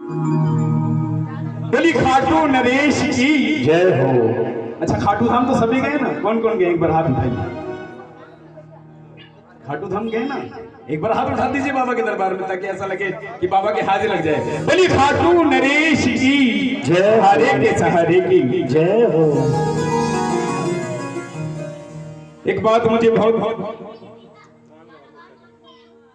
बोली खाटू नरेश की जय हो। अच्छा, खाटू धाम तो सभी गए ना? कौन कौन गए? एक बार हाथ उठाइए। खाटू धाम गए ना? एक बार हाथ उठा दीजिए बाबा के दरबार में, ताकि ऐसा लगे कि बाबा के हाजिर लग जाए। बोली खाटू नरेश की जय। हरे के सहारे की जय हो। एक बात मुझे बहुत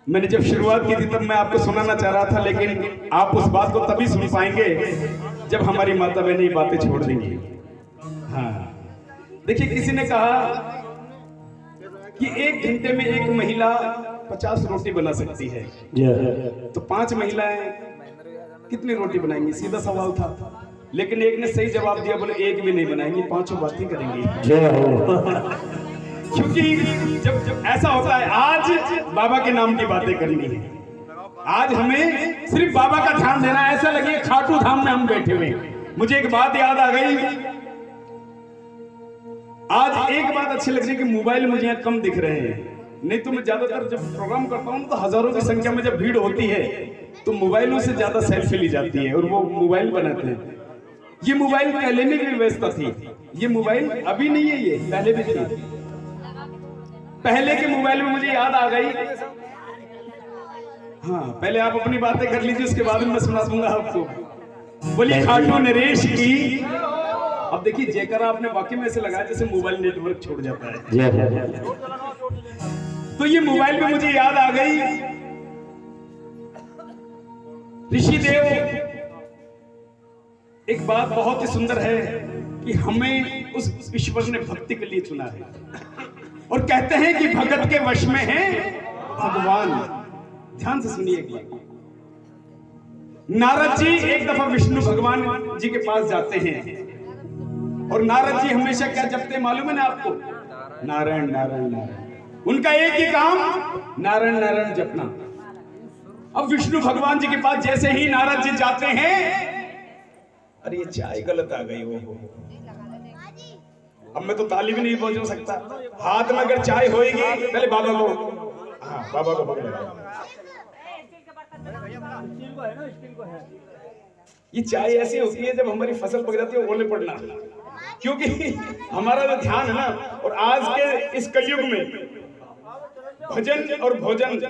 मैंने जब शुरुआत की थी तब मैं आपको सुनाना चाह रहा था, लेकिन आप उस बात को तभी सुन पाएंगे जब हमारी माता बहन ये बातें छोड़ देंगी। हाँ, देखिए, किसी ने कहा कि 1 घंटे में एक महिला 50 रोटी बना सकती है, जय। तो 5 महिलाएं कितनी रोटी बनाएंगी? सीधा सवाल था। लेकिन एक ने सही जवाब दिया, बोले एक भी नहीं बनाएंगी, 5 बात ही करेंगी। जय हो। क्योंकि जब ऐसा होता है, आज बाबा के नाम की बातें करनी है, आज हमें सिर्फ बाबा का ध्यान देना है, ऐसा लगे खाटू धाम में हम बैठे हुए। मुझे एक बात याद आ गई, आज एक बात अच्छी लग रही है कि मोबाइल मुझे यहाँ कम दिख रहे हैं। नहीं तो मैं ज्यादातर जब प्रोग्राम करता हूँ तो हजारों की संख्या में जब भीड़ होती है तो मोबाइलों से ज्यादा सेल्फी ली जाती है और वो मोबाइल बनाते हैं। ये मोबाइल पहले में भी व्यवस्था थी, ये मोबाइल अभी नहीं है, ये पहले भी थी। पहले के मोबाइल में मुझे याद आ गई। हाँ, पहले आप अपनी बातें कर लीजिए, उसके बाद मैं सुना दूंगा आपको। बोली खाटू नरेश की। अब देखिए, जेकर आपने वाकई में ऐसे लगाया जैसे मोबाइल नेटवर्क छोड़ जाता है। जय। तो ये मोबाइल में मुझे याद आ गई, ऋषिदेव, एक बात बहुत ही सुंदर है कि हमें उस ईश्वर ने भक्ति के लिए चुना है, और कहते हैं कि भगत के वश में है भगवान। ध्यान से सुनिए एक बात। नारद जी एक दफा विष्णु भगवान जी के पास जाते हैं, और नारद जी हमेशा क्या जपते हैं मालूम है ना आपको? नारायण नारायण नारायण। उनका एक ही काम, नारायण नारायण जपना। अब विष्णु भगवान जी के पास जैसे ही नारद जी जाते हैं, अरे ये चाय गलत आ गई। वो अब मैं तो ताली भी नहीं बजा सकता। हाथ में अगर चाय होएगी, पहले बाबा को, हाँ बाबा को पकड़ लगाओ। ये चाय ऐसी होती है जब हमारी फसल पक जाती है, ओले पड़ना, क्योंकि हमारा जो ध्यान है ना, और आज के इस कलयुग में भजन और भोजन,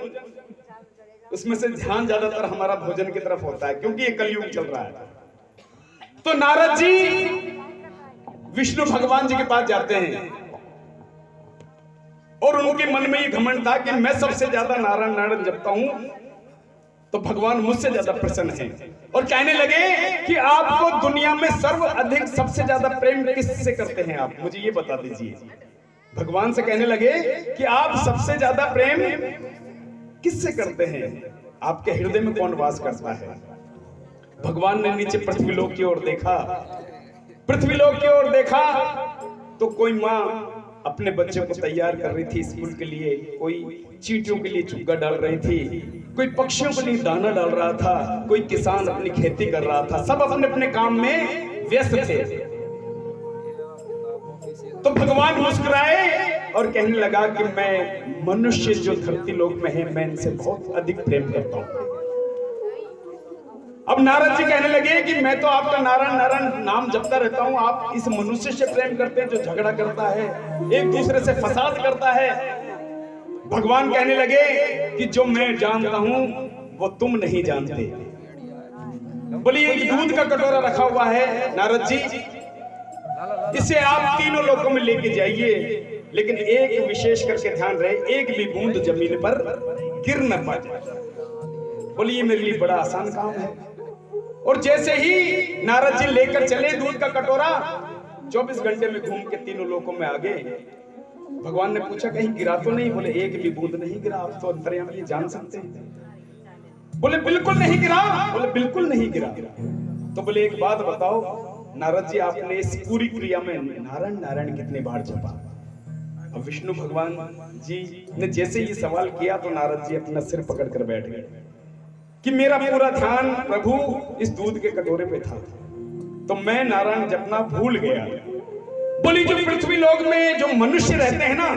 उसमें से ध्यान ज्यादातर हमारा भोजन की तरफ होता है, क्योंकि ये कलयुग चल रहा है। तो नारद जी विष्णु भगवान जी के पास जाते हैं, और उनके मन में ये घमंड था कि मैं सबसे ज्यादा नारायण नारायण जपता हूं, तो भगवान मुझसे ज्यादा प्रसन्न हैं। और कहने लगे कि आपको दुनिया में सर्व अधिक सबसे ज्यादा प्रेम किससे करते हैं आप, मुझे ये बता दीजिए। भगवान से कहने लगे कि आप सबसे ज्यादा प्रेम किससे करते हैं, आपके हृदय में कौन वास करता है? भगवान ने नीचे पृथ्वीलोक की ओर देखा, पृथ्वीलोक की ओर देखा तो कोई माँ अपने बच्चे को तैयार कर रही थी स्कूल के लिए, कोई चींटियों के लिए चुग्गा डाल रही थी, कोई पक्षियों के लिए दाना डाल रहा था, कोई किसान अपनी खेती कर रहा था, सब अपने अपने काम में व्यस्त थे। तो भगवान मुस्कुराए और कहने लगा कि मैं मनुष्य जो धरती लोक में है, मैं इनसे बहुत अधिक प्रेम करता हूं। अब नारद जी कहने लगे कि मैं तो आपका नारायण नारायण नाम जपता रहता हूं, आप इस मनुष्य से प्रेम करते हैं जो झगड़ा करता है, एक दूसरे से फसाद करता है। भगवान कहने लगे कि जो मैं जानता हूं वो तुम नहीं जानते। बोलिए, एक दूध का कटोरा रखा हुआ है नारद जी, इसे आप तीनों लोकों में लेके जाइए, लेकिन एक विशेष करके ध्यान रहे, एक भी बूंद जमीन पर गिर न पाए। बोलिए, मेरे लिए बड़ा आसान काम है। और जैसे ही नारद जी लेकर चले दूध का कटोरा, 24 घंटे में घूम के तीनों लोकों में आ गए। भगवान ने पूछा कहीं गिरा तो नहीं? बोले, एक भी बूंद नहीं गिरा। आप तो अंतर्यामी जान सकते हैं। बोले, बिल्कुल नहीं गिरा। बोले, बिल्कुल नहीं गिरा। तो बोले, एक बात बताओ नारद जी, आपने इस पूरी क्रिया में नारायण नारायण कितने बार जपा? अब विष्णु भगवान जी ने जैसे ये सवाल किया तो नारद जी अपना सिर पकड़ कर बैठ गए कि मेरा पूरा ध्यान प्रभु इस दूध के कटोरे पे था, तो मैं नारायण जपना भूल गया। बोली, जो पृथ्वी लोक में जो मनुष्य रहते हैं ना,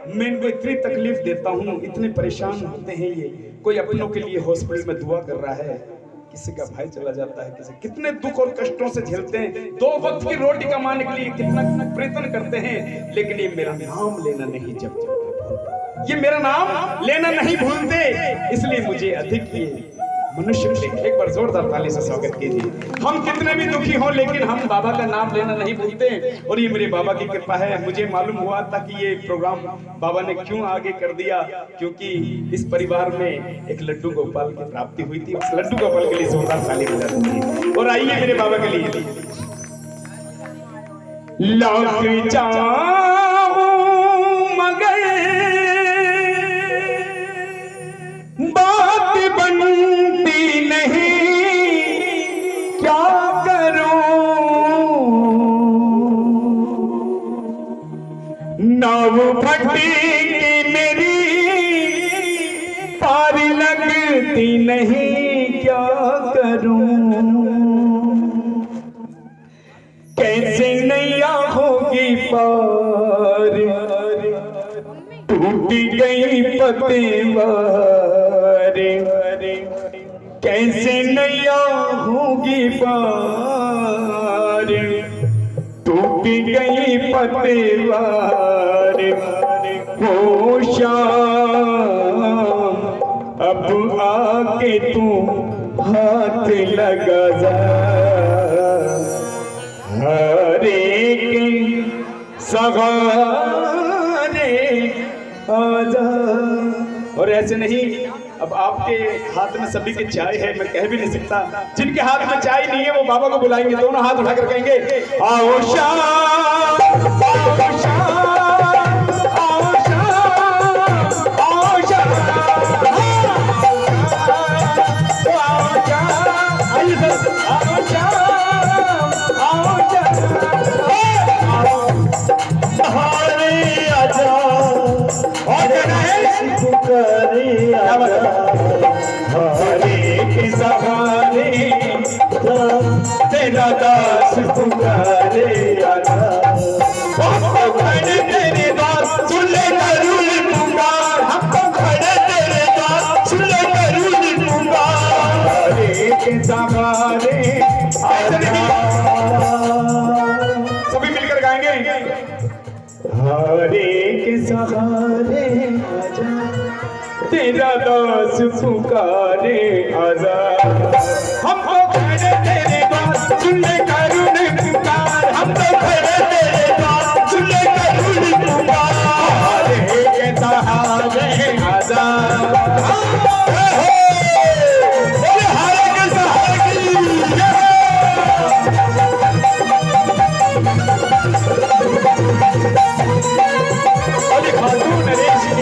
मैं इनको इतनी तकलीफ देता हूँ, इतने परेशान होते हैं ये, कोई अपनों के लिए हॉस्पिटल में दुआ कर रहा है, किसी का भाई चला जाता है, किसी कितने दुख और कष्टों से झेलते हैं, 2 वक्त की रोटी कमाने के लिए कितना प्रयत्न करते हैं, लेकिन ये मेरा नाम लेना नहीं जब ये मेरा नाम लेना नहीं भूलते, इसलिए मुझे अधिक ये मनुष्य मिले। एक बार जोरदार ताली से स्वागत कीजिए। हम कितने भी दुखी हों, लेकिन हम बाबा का नाम लेना नहीं भूलते, और ये मेरे बाबा की कृपा है। मुझे मालूम हुआ था कि ये प्रोग्राम बाबा ने क्यों आगे कर दिया, क्योंकि इस परिवार में एक लड्डू गोपाल की प्राप्ति हुई थी। उस लड्डू गोपाल के लिए जोरदार ताली बजा दीजिए। और आइए मेरे बाबा के लिए लाख चाहूं मगर बात बनती नहीं, क्या करूं नाव फटी की मेरी पार लगती नहीं, क्या करूं कैसे नैया होगी पार, टूटी गई पतेवार, कैसे नैया होगी पार, टूटी गई पतेवार, हो श्याम अब आके तू हाथ लगा जा, हरे के सहारे आजा। और ऐसे नहीं, अब आपके हाथ में सभी के चाय है, मैं कह भी नहीं सकता। जिनके हाथ में चाय नहीं है वो बाबा को बुलाएंगे, दोनों हाथ उठाकर कहेंगे आओ श्याम, आओ श्याम, आओ श्याम, आओ श्याम, आओ श्याम, आइए सर, आओ श्याम, आओ हरे आजा पुकारे आजा, हरे के सहारे तेरा दास पुकारे आजा, हमको खड़े तेरे दास सुन ले करुण पुकार, हमको खड़े तेरे दास सुन ले करुण पुकार, हरे के सहारे सभी मिलकर गाएंगे, हरे के सहारे आजा, तेरा दास पुकारे आजा, हमको खड़े तेरे दास सुन ले करुण पुकार, हमको खड़े तेरे दास सुन ले करुण पुकार, हरे के सहारे आजा, हरे के सहारे खाटू नरेश की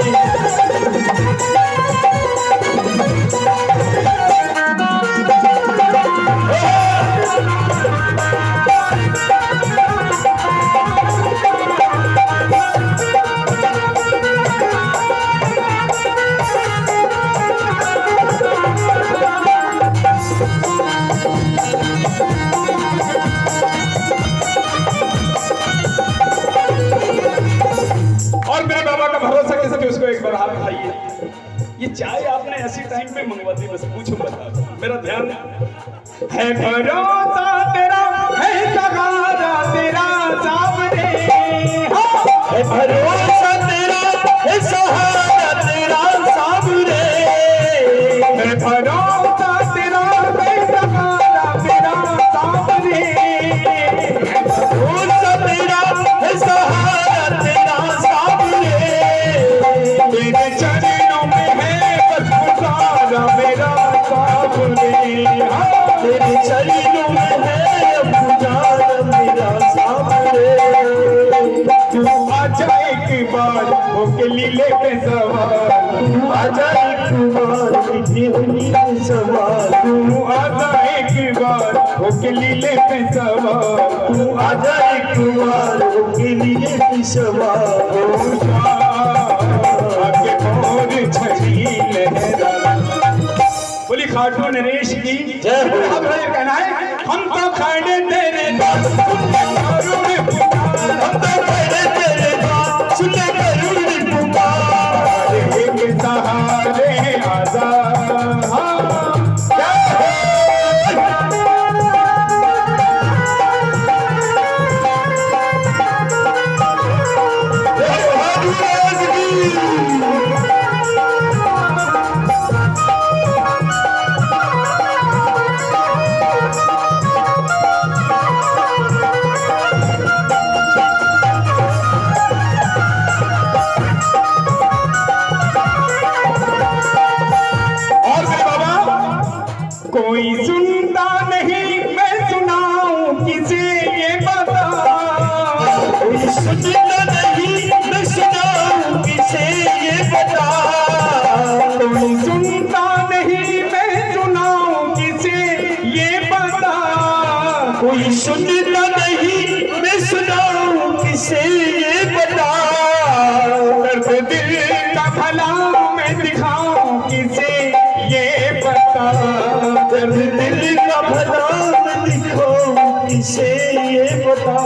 ये चाय आपने ऐसी टाइम पे मंगवा दी, बस पूछो बता, मेरा ध्यान है। भरोसा तेरा है सहारा तेरा सामने, है भरोसा तेरा है सहारा तेरा सामने, है भरोसा तेरा है सहारा तेरा सामने, भरोसा तेरा है सहारा तेरा सामने, तेरे चरणों में है बस पुकारा मेरा सामने, तेरे चरणों में है अब पुकारा मेरा सामने, तू आजा एक बार होके लीले पे सवार, तू आजा एक बार लीले पे सवार, तू आजा एक बार होके लीले पे सवार, तू आजा एक बार होके लीले पे सवार, आगे और छड़ी लहरा। बोली खाटू नरेश की जय हो। अब ये कहना है हम तो खड़े तेरे दास सुन ले करुण पुकार, हम तो खड़े तेरे दास सुन ले करुण पुकार, हरे के सहारे आजा, जय हो सुनता नहीं मैं सुनाऊं किसे ये बता। कोई सुनता नहीं मैं सुनाऊं किसे ये बता। कोई सुनता नहीं मैं सुनाऊं किसे ये बता। दर्द दिल का भला मैं दिखाऊं किसे ये बता। दर्द दिल का भला मैं दिखाऊं किसे ये बता।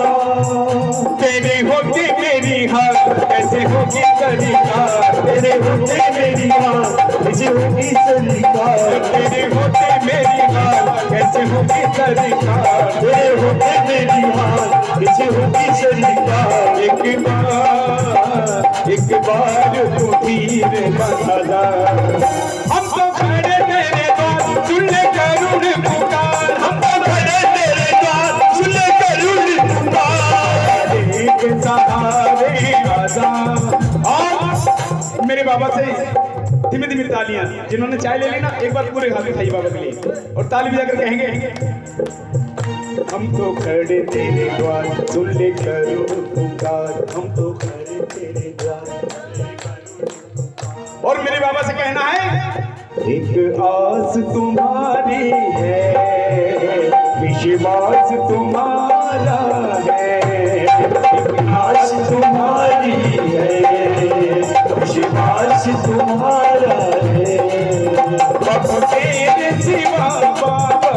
तेरे होके मेरी हाल कैसे होगी तरीका। तेरे होते मेरी हाल कैसे होगी सलीका। तेरे होते मेरी हाल कैसे होगी तरीका। तेरे होते मेरी हाल कैसे होगी सलीका। एक बार तू धीरे बता जा। हम तो खड़े तेरे द्वार सुन ले करुण पुकार। हम तो खड़े तेरे द्वार सुन ले करुण पुकार। एक सहारे आजा। और मेरे बाबा से धीमे धीमे तालियां। जिन्होंने चाय ले ली ना एक बार पूरे हाथ उठाइए बाबा के लिए और ताली बजाकर कहेंगे हम तो खड़े तेरे द्वार सुन ले करुण पुकार। हम तो खड़े तेरे द्वार। और मेरे बाबा से कहना है एक आस तुम्हारी है विश्वास तुम्हारा है। एक आस तुम्हारी है विश्वास तुम्हारा है। अब तेरे सिवा बाबा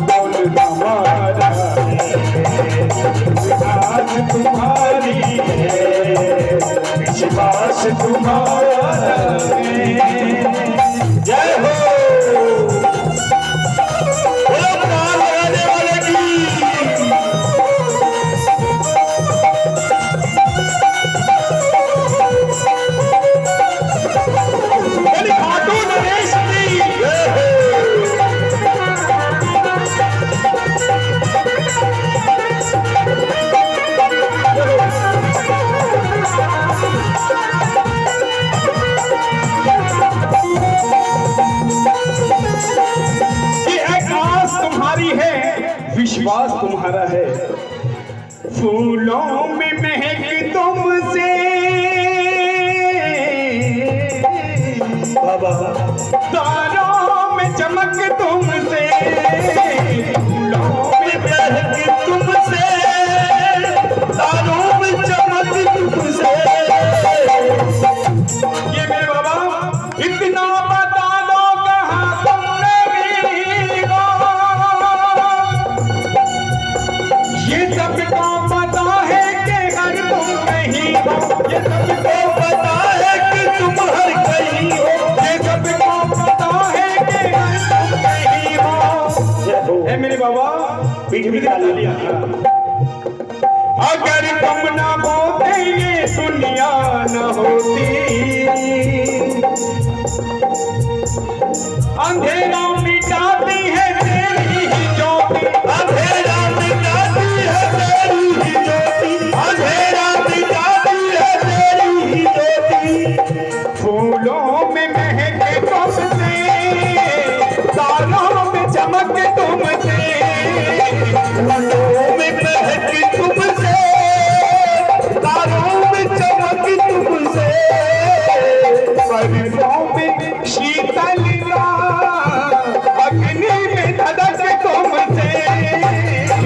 बोल हमारा है। विश्वास तुम्हारी है विश्वास तुम्हारा है। जय हो बोलो पार लगाने वाले की। बोली खाटू नरेश की जय हो। कि आस तुम्हारी है विश्वास तुम्हारा है। फूलों में महक तुमसे बाबा तारों में चमक तुमसे। फूलों में महक तुमसे तारों में चमक तुमसे। ये मेरे बाबा इतना बता दो कहाँ तुमने भी हो। ये सबको पता है कि हर तुम कहीं हो। ये सबको पता है कि तुम हर कहीं हो। ये सबको पता है कि हर तुम कहीं हो। जय हो। है मेरे बाबा पीठ भी तालियां। अगर तुम ना होते ये दुनिया न होती। अंधेरा मिटाती है तेरी ही ज्योति। अंधेरा मिटाती है तेरी ही ज्योति। अंधेरा मिटाती है तेरी ही ज्योति। फूलों में महक तुमसे तारों में चमक तुमसे। फूलों में महक तुमसे तारों में चमक तुमसे। बरसों में शीतलता अग्नि में धधक तुमसे।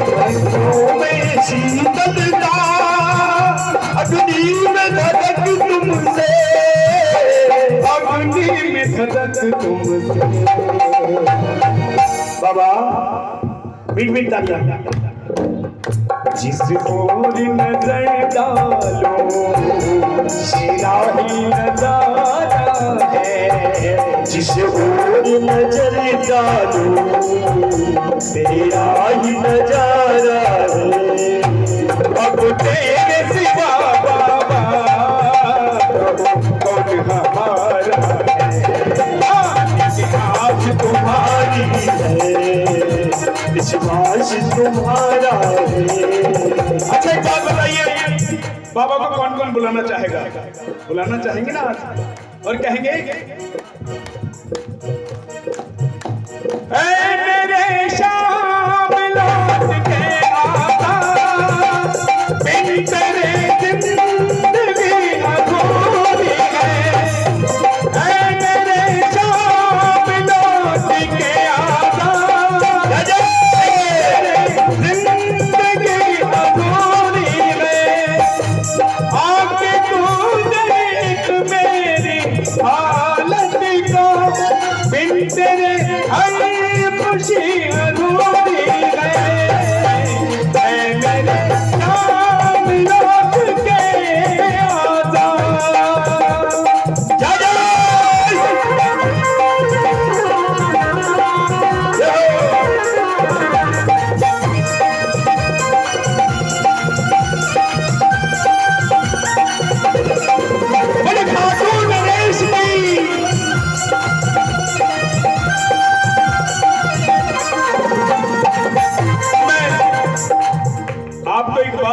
बरसों में शीतलता अग्नि में धधक तुमसे। अग्नि में धधक तुमसे। बाबा बीट बीट तालियां। जिस ओर नजर डालो तेरा ही नजारा है। जिस ओर नजर डालो तेरा ही नजारा है। अब तेरे सिवा बाबा कौन हमारा है। आज तुम्हारी विश्वास तुम्हारा है। अच्छा एक बात बताइए बाबा को कौन कौन बुलाना चाहेगा। बुलाना चाहेंगे ना आज और कहेंगे ऐ मेरे शाम लौट के आता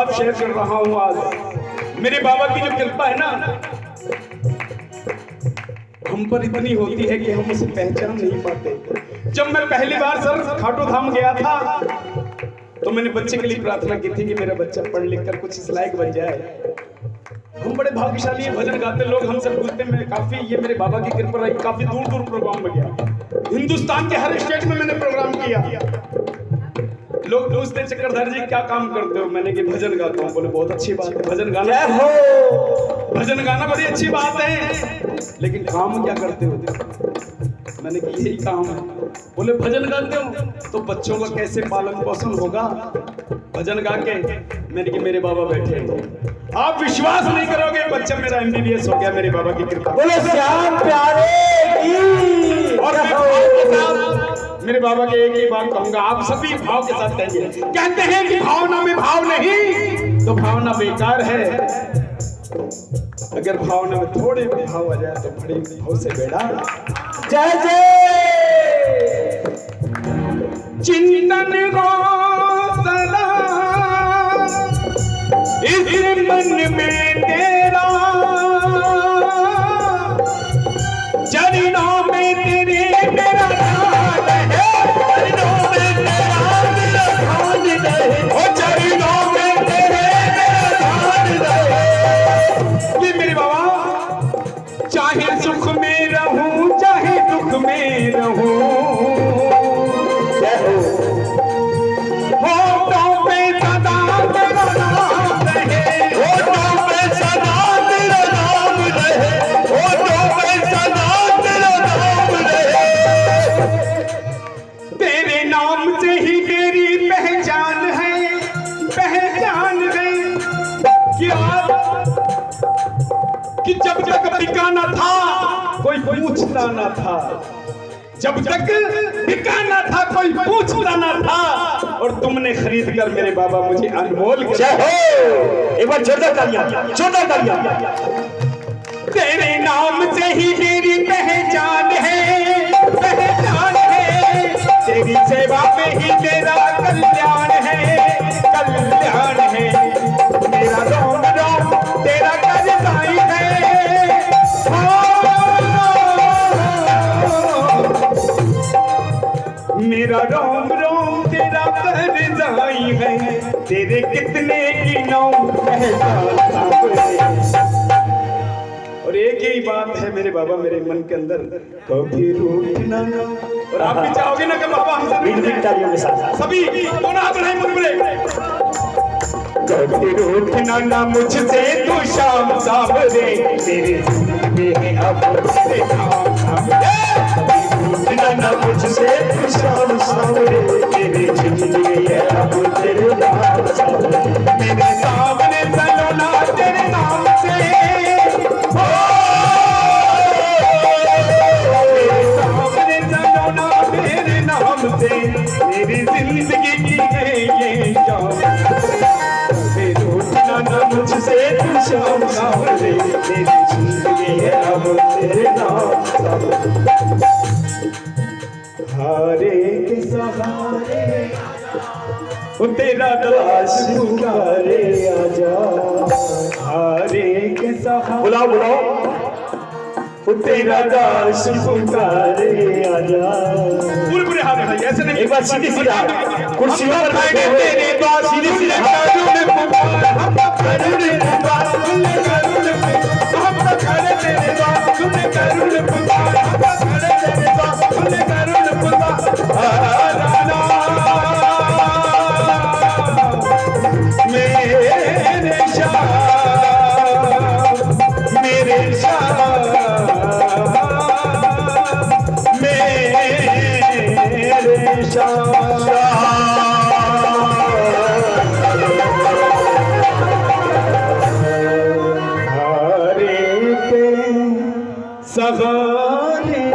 बात शेयर कर रहा हूं आज। मेरे बाबा की जो कृपा है ना हम पर इतनी होती है कि हम उसे पहचान नहीं पाते। जब मैं पहली बार सर खाटू धाम गया था तो मैंने बच्चे के लिए प्रार्थना की थी कि मेरा बच्चा पढ़ लिख कर कुछ इस लायक बन जाए। हम बड़े भाग्यशाली हैं, भजन गाते लोग हमसे पूछते हैं। काफी ये मेरे बाबा की कृपा रही, काफी दूर दूर प्रोग्राम में गया, हिंदुस्तान के हर स्टेट में मैंने प्रोग्राम किया। लोग पूछते चक्रधर जी क्या काम करते हो, मैंने कि भजन गाता हूँ। बोले बहुत अच्छी बात है, भजन गाना हो, भजन गाना बड़ी अच्छी बात है, लेकिन काम क्या करते हो? मैंने कि यही काम है। बोले भजन गाते हो तो बच्चों का कैसे पालन पोषण होगा? भजन गा के मैंने कि मेरे बाबा बैठे हैं, आप विश्वास नहीं करोगे, बच्चा मेरा MBBS हो गया मेरे बाबा की कृपा। बोले श्याम प्यारे की। और मेरे बाबा के एक ही बात कहूंगा, आप सभी भाव के साथ कहिए। कहते हैं कि भावना में भाव नहीं तो भावना बेकार है, अगर भावना में थोड़े भी भाव आ जाए तो बड़े भाव से बेड़ा। जय जय। चिंतन को सदा इस मन में तेरा, चरणों में तेरे मेरा ध्यान है, चरणों में तेरा मेरा ध्यान रहे, ओ चरणों में तेरे मेरा ध्यान रहे। ये मेरे बाबा, चाहे सुख में रहूं चाहे दुख में रहूं, होठों पे सदा तेरा नाम रहे, होठों पे सदा तेरा नाम रहे, होठों पे सदा तेरा नाम रहे। तेरे नाम से ही मेरी पहचान है, पहचान है। कि जब तक बिका न था कोई पूछता न था, जब तक बिका न था कोई पूछता न था, और तुमने खरीद कर मेरे बाबा मुझे अनमोल कर। एक बार जोरदार तालियां, जोरदार तालियां। तेरे नाम से ही मेरी पहचान है, पहचान है, तेरी सेवा में ही मेरा कल्याण है, कल्याण है। मेरा रोम रोम तेरा करताई है, मेरा रोम रोम तेरा करताई है, तेरे कितने की नौ पहचान। और एक ही बात है मेरे बाबा मेरे मन के अंदर, कभी रूठना ना। और आप भी चाहोगे ना कि बाबा हमसे तालियों के साथ सभी दोनों हाथ बढ़ाएं मुझे। कभी रूठना ना मुझसे तू शाम सावरे, तेरे जिंदगी है अब तेरे नाम सावरे। कभी रूठना ना मुझसे तू शाम सावरे, तेरे जिंदगी है अब तेरे नाम सावरे। मेरे सामने चलो ना तेरे नाम से, मेरी जिंदगी की है ये जान, रूठना ना मुझसे तू शाम सावरे, मेरी जिंदगी है अब तेरे नाम सावरे। हारे के सहारे वो तेरा दास पुकारे आजा, हारे के सहारे बुलाओ बुलाओ, तेरा दास पुकारे आजा। पूरे पूरे हाथ उठाइए, ऐसे नहीं। एक बार सीधी सीधा कुर्सी पर बैठे हुए तेरे द्वार सीधी सीधा करुण पुकार, हम करुण पुकार, सुन करुण पुकार, हम खड़े तेरे द्वार, सुन करुण पुकार, हम खड़े तेरे द्वार, सुन करुण पुकार। मेरे शाह, मेरे शाह, मेरे शाह। हारे के सहारे